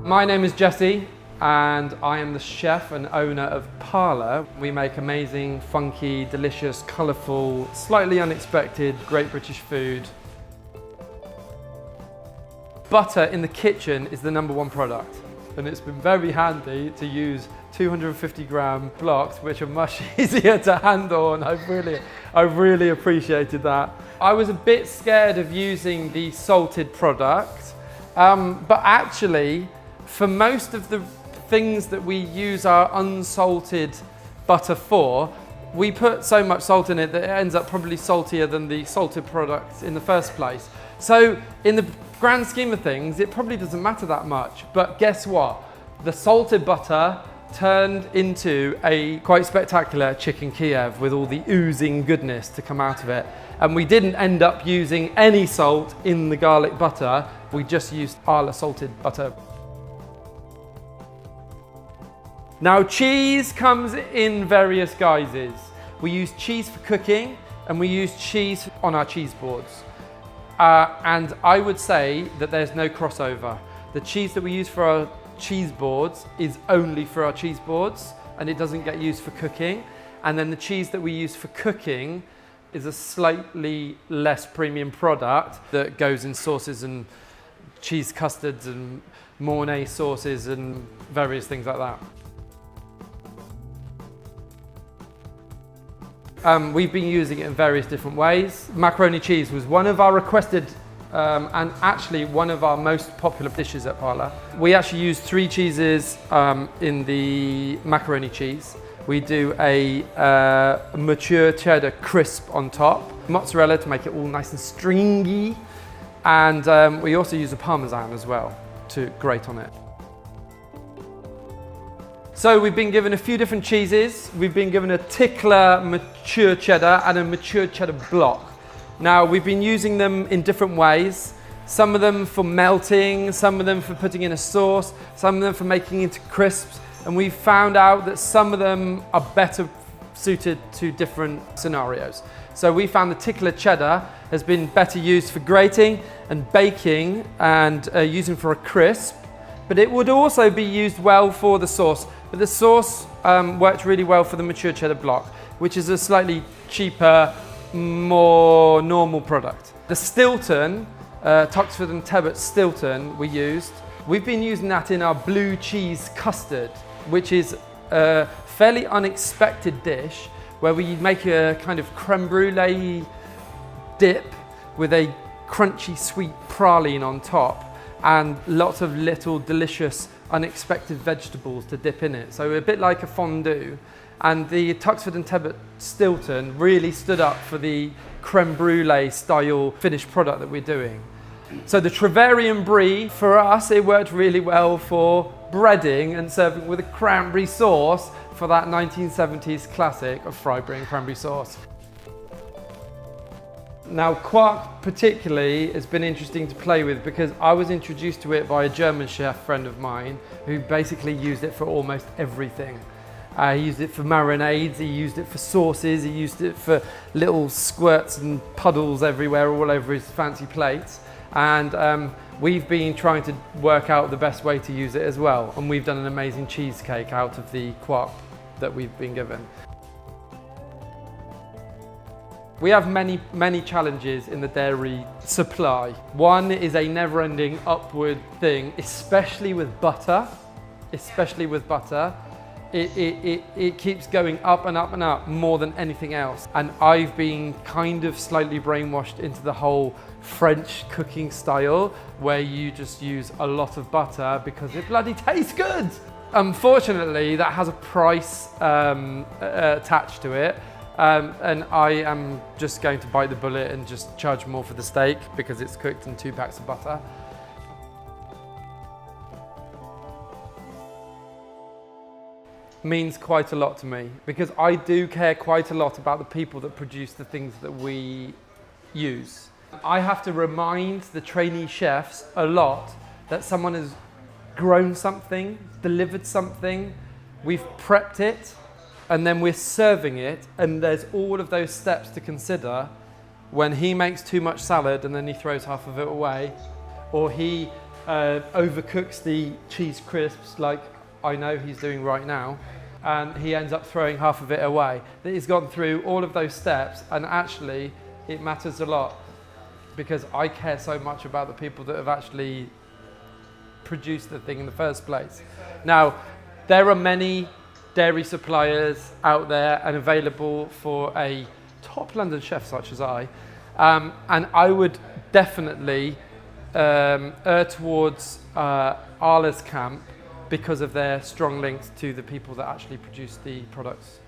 My name is Jesse and I am the chef and owner of Parla. We make amazing, funky, delicious, colourful, slightly unexpected, great British food. Butter in the kitchen is the #1 product, and it's been very handy to use 250-gram blocks, which are much easier to handle, and I really appreciated that. I was a bit scared of using the salted product, but actually, for most of the things that we use our unsalted butter for, we put so much salt in it that it ends up probably saltier than the salted product in the first place. So in the grand scheme of things, it probably doesn't matter that much. But guess what? The salted butter turned into a quite spectacular chicken Kiev with all the oozing goodness to come out of it. And we didn't end up using any salt in the garlic butter. We just used Arla salted butter. Now, cheese comes in various guises. We use cheese for cooking and we use cheese on our cheese boards. And I would say that there's no crossover. The cheese that we use for our cheese boards is only for our cheese boards and it doesn't get used for cooking. And then the cheese that we use for cooking is a slightly less premium product that goes in sauces and cheese custards and Mornay sauces and various things like that. We've been using it in various different ways. Macaroni cheese was one of our requested and actually one of our most popular dishes at Parla. We actually use 3 cheeses in the macaroni cheese. We do a mature cheddar crisp on top, mozzarella to make it all nice and stringy, and we also use a parmesan as well to grate on it. So we've been given a few different cheeses. We've been given a Tickler mature cheddar and a mature cheddar block. Now we've been using them in different ways. Some of them for melting, some of them for putting in a sauce, some of them for making into crisps. And we found out that some of them are better suited to different scenarios. So we found the Tickler cheddar has been better used for grating and baking and using for a crisp. But it would also be used well for the sauce. But the sauce worked really well for the mature cheddar block, which is a slightly cheaper, more normal product. The Stilton, Tuxford and Tebbit Stilton we've been using that in our blue cheese custard, which is a fairly unexpected dish where we make a kind of creme brulee dip with a crunchy sweet praline on top and lots of little delicious unexpected vegetables to dip in it. So a bit like a fondue. And the Tuxford and Tebbit Stilton really stood up for the creme brulee style finished product that we're doing. So the Treverian Brie, for us, it worked really well for breading and serving with a cranberry sauce for that 1970s classic of fried brie and cranberry sauce. Now, Quark particularly has been interesting to play with because I was introduced to it by a German chef friend of mine who basically used it for almost everything. He used it for marinades, he used it for sauces, he used it for little squirts and puddles everywhere, all over his fancy plates. And we've been trying to work out the best way to use it as well. And we've done an amazing cheesecake out of the Quark that we've been given. We have many challenges in the dairy supply. One is a never-ending upward thing, especially with butter. It keeps going up and up and up more than anything else. And I've been kind of slightly brainwashed into the whole French cooking style where you just use a lot of butter because it bloody tastes good. Unfortunately, that has a price attached to it. And I am just going to bite the bullet and just charge more for the steak because it's cooked in 2 packs of butter. Means quite a lot to me because I do care quite a lot about the people that produce the things that we use. I have to remind the trainee chefs a lot that someone has grown something, delivered something, we've prepped it, and then we're serving it, and there's all of those steps to consider when he makes too much salad and then he throws half of it away, or he overcooks the cheese crisps like I know he's doing right now, and he ends up throwing half of it away. That he's gone through all of those steps, and actually it matters a lot because I care so much about the people that have actually produced the thing in the first place. Now, there are many dairy suppliers out there and available for a top London chef such as I, and I would definitely err towards Arla's camp because of their strong links to the people that actually produce the products.